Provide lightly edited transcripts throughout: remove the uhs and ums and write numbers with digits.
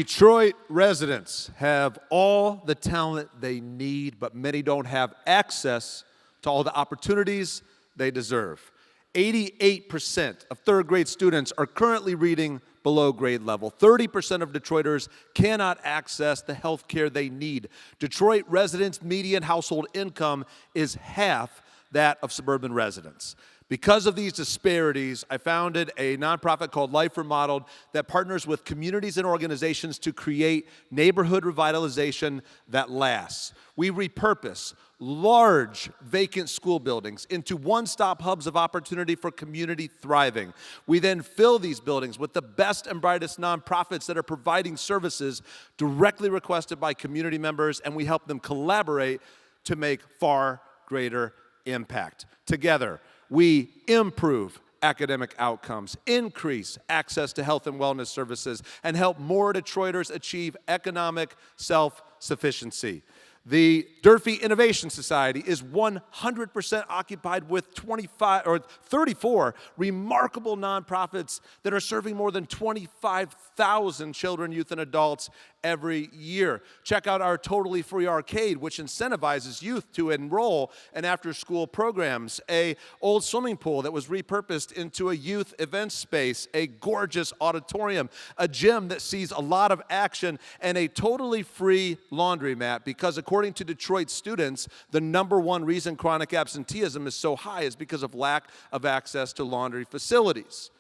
Detroit residents have all the talent they need, but many don't have access to all the opportunities they deserve. 88% of third grade students are currently reading below grade level. 30% of Detroiters cannot access the health care they need. Detroit residents' median household income is half that of suburban residents. Because of these disparities, I founded a nonprofit called Life Remodeled that partners with communities and organizations to create neighborhood revitalization that lasts. We repurpose large vacant school buildings into one-stop hubs of opportunity for community thriving. We then fill these buildings with the best and brightest nonprofits that are providing services directly requested by community members, and we help them collaborate to make far greater impact. Together, we improve academic outcomes, increase access to health and wellness services, and help more Detroiters achieve economic self-sufficiency. The Durfee Innovation Society is 100% occupied with 34 remarkable nonprofits that are serving more than 25,000 children, youth, and adults every year. Check out our totally free arcade, which incentivizes youth to enroll in after-school programs, a old swimming pool that was repurposed into a youth event space, a gorgeous auditorium, a gym that sees a lot of action, and a totally free laundromat, because according to Detroit students, the #1 reason chronic absenteeism is so high is because of lack of access to laundry facilities.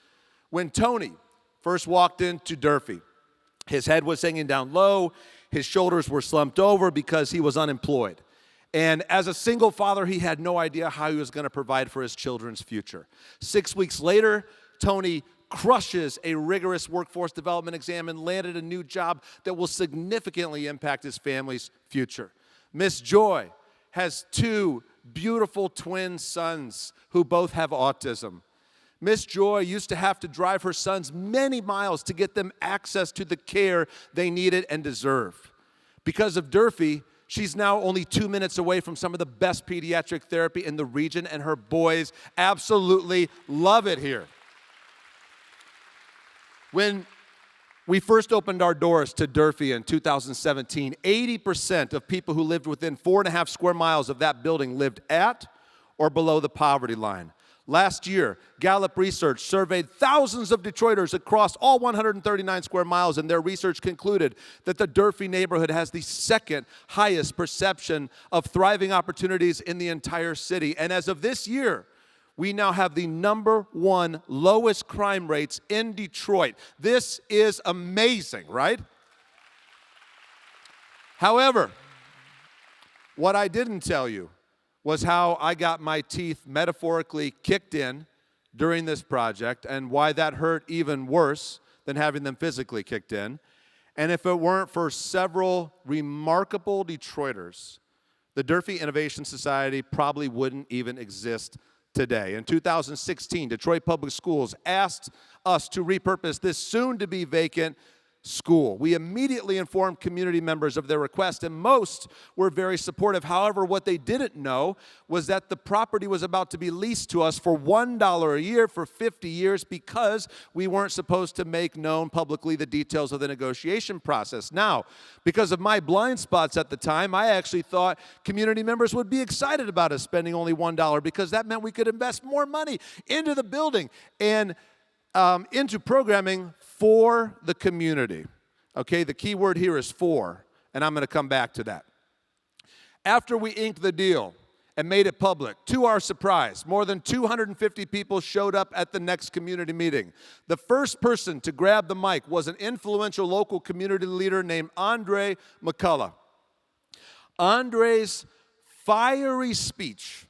When Tony first walked into Durfee, his head was hanging down low, his shoulders were slumped over because he was unemployed. And as a single father, he had no idea how he was going to provide for his children's future. 6 weeks later, Tony crushes a rigorous workforce development exam and landed a new job that will significantly impact his family's future. Miss Joy has 2 beautiful twin sons who both have autism. Miss Joy used to have to drive her sons many miles to get them access to the care they needed and deserved. Because of Durfee, she's now only 2 minutes away from some of the best pediatric therapy in the region, and her boys absolutely love it here. When we first opened our doors to Durfee in 2017, 80% of people who lived within 4.5 square miles of that building lived at or below the poverty line. Last year, Gallup Research surveyed thousands of Detroiters across all 139 square miles, and their research concluded that the Durfee neighborhood has the second highest perception of thriving opportunities in the entire city. And as of this year, we now have the #1 lowest crime rates in Detroit. This is amazing, right? However, what I didn't tell you was how I got my teeth metaphorically kicked in during this project, and why that hurt even worse than having them physically kicked in. And if it weren't for several remarkable Detroiters, the Durfee Innovation Society probably wouldn't even exist today. In 2016, Detroit Public Schools asked us to repurpose this soon-to-be vacant school. We immediately informed community members of their request, and most were very supportive. However, what they didn't know was that the property was about to be leased to us for $1 a year for 50 years because we weren't supposed to make known publicly the details of the negotiation process. Now, because of my blind spots at the time, I actually thought community members would be excited about us spending only $1 because that meant we could invest more money into the building and into programming for the community. Okay, the key word here is for, and I'm going to come back to that. After we inked the deal and made it public, to our surprise, more than 250 people showed up at the next community meeting. The first person to grab the mic was an influential local community leader named Andre McCullough. Andre's fiery speech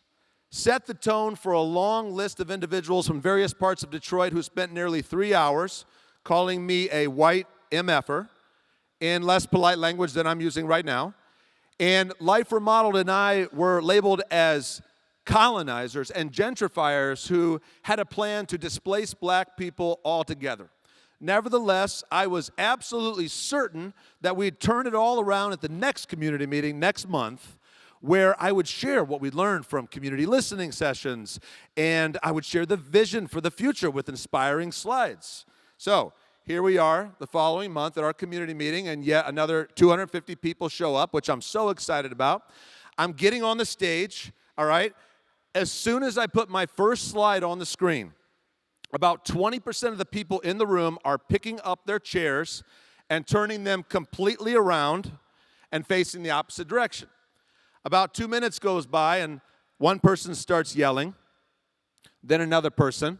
set the tone for a long list of individuals from various parts of Detroit who spent nearly 3 hours calling me a white MFer in less polite language than I'm using right now. And Life Remodeled and I were labeled as colonizers and gentrifiers who had a plan to displace black people altogether. Nevertheless, I was absolutely certain that we'd turn it all around at the next community meeting next month, where I would share what we learned from community listening sessions, and I would share the vision for the future with inspiring slides. So here we are the following month at our community meeting, and yet another 250 people show up, which I'm so excited about. I'm getting on the stage, all right? As soon as I put my first slide on the screen, about 20% of the people in the room are picking up their chairs and turning them completely around and facing the opposite direction. About 2 minutes goes by, and one person starts yelling, then another person,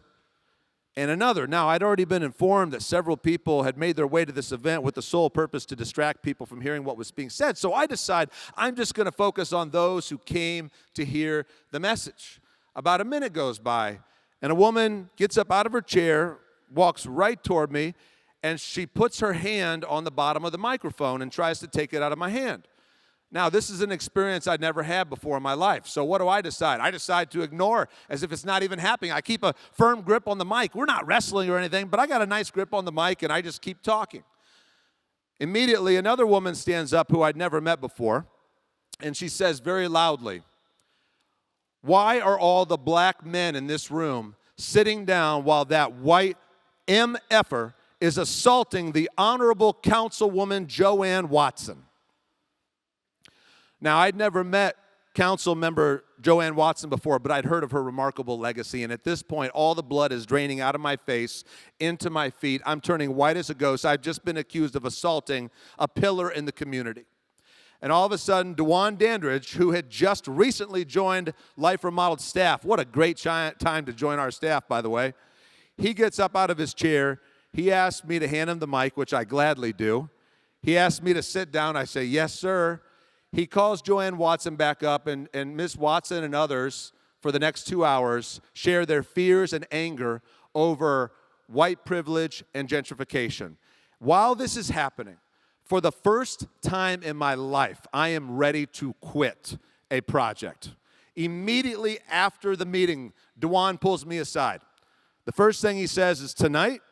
and another. Now, I'd already been informed that several people had made their way to this event with the sole purpose to distract people from hearing what was being said. So I decide I'm just going to focus on those who came to hear the message. About a minute goes by, and a woman gets up out of her chair, walks right toward me, and she puts her hand on the bottom of the microphone and tries to take it out of my hand. Now, this is an experience I'd never had before in my life. So what do I decide? I decide to ignore as if it's not even happening. I keep a firm grip on the mic. We're not wrestling or anything, but I got a nice grip on the mic, and I just keep talking. Immediately, another woman stands up who I'd never met before, and she says very loudly, "Why are all the black men in this room sitting down while that white MFer is assaulting the Honorable Councilwoman Joanne Watson?" Now, I'd never met Council Member Joanne Watson before, but I'd heard of her remarkable legacy, and at this point, all the blood is draining out of my face, into my feet. I'm turning white as a ghost. I've just been accused of assaulting a pillar in the community. And all of a sudden, Dewan Dandridge, who had just recently joined Life Remodeled staff, what a great time to join our staff, by the way, he gets up out of his chair. He asks me to hand him the mic, which I gladly do. He asks me to sit down. I say, "Yes, sir." He calls Joanne Watson back up, and Ms. Watson and others, for the next 2 hours, share their fears and anger over white privilege and gentrification. While this is happening, for the first time in my life, I am ready to quit a project. Immediately after the meeting, Dewan pulls me aside. The first thing he says is, "Tonight,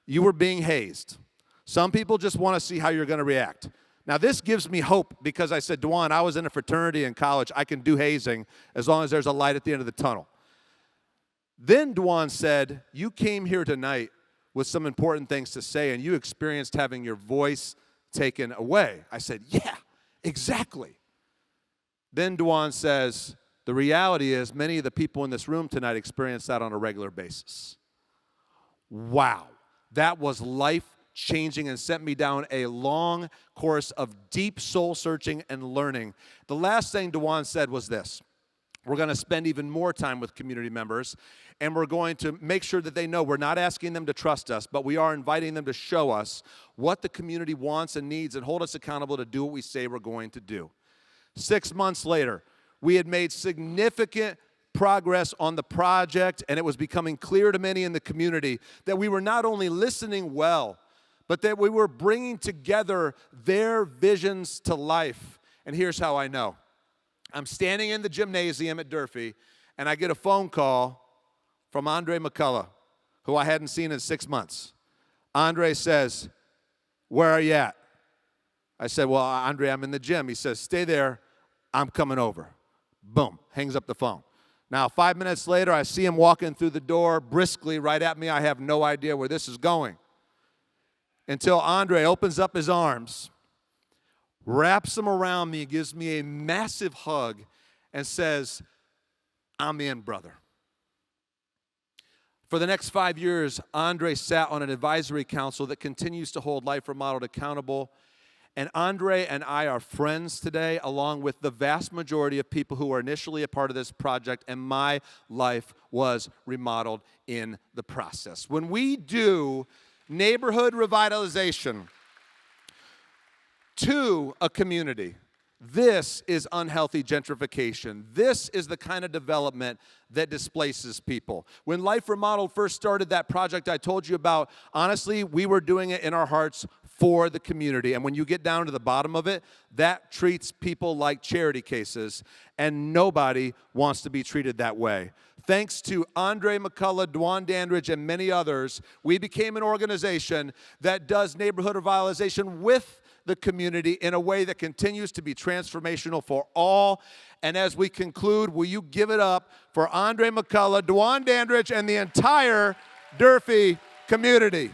you were being hazed. Some people just want to see how you're going to react." Now, this gives me hope because I said, "Dewan, I was in a fraternity in college. I can do hazing as long as there's a light at the end of the tunnel." Then Dewan said, "You came here tonight with some important things to say, and you experienced having your voice taken away." I said, "Yeah, exactly." Then Dewan says, "The reality is many of the people in this room tonight experience that on a regular basis." Wow, that was life-changing and sent me down a long course of deep soul-searching and learning. The last thing Dewan said was this: we're going to spend even more time with community members, and we're going to make sure that they know we're not asking them to trust us, but we are inviting them to show us what the community wants and needs and hold us accountable to do what we say we're going to do. 6 months later, we had made significant progress on the project, and it was becoming clear to many in the community that we were not only listening well, but that we were bringing together their visions to life. And here's how I know. I'm standing in the gymnasium at Durfee, and I get a phone call from Andre McCullough, who I hadn't seen in 6 months. Andre says, "Where are you at?" I said, "Well, Andre, I'm in the gym." He says, "Stay there. I'm coming over." Boom, hangs up the phone. Now, 5 minutes later, I see him walking through the door briskly right at me. I have no idea where this is going, until Andre opens up his arms, wraps them around me, gives me a massive hug, and says, "I'm in, brother." For the next 5 years, Andre sat on an advisory council that continues to hold Life Remodeled accountable. And Andre and I are friends today, along with the vast majority of people who were initially a part of this project, and my life was remodeled in the process. When we do neighborhood revitalization to a community, this is unhealthy gentrification. This is the kind of development that displaces people. When Life Remodeled first started that project I told you about, honestly, we were doing it in our hearts for the community. And when you get down to the bottom of it, that treats people like charity cases, and nobody wants to be treated that way. Thanks to Andre McCullough, Dewan Dandridge, and many others, we became an organization that does neighborhood revitalization with the community in a way that continues to be transformational for all. And as we conclude, will you give it up for Andre McCullough, Dewan Dandridge, and the entire Durfee community?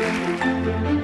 you.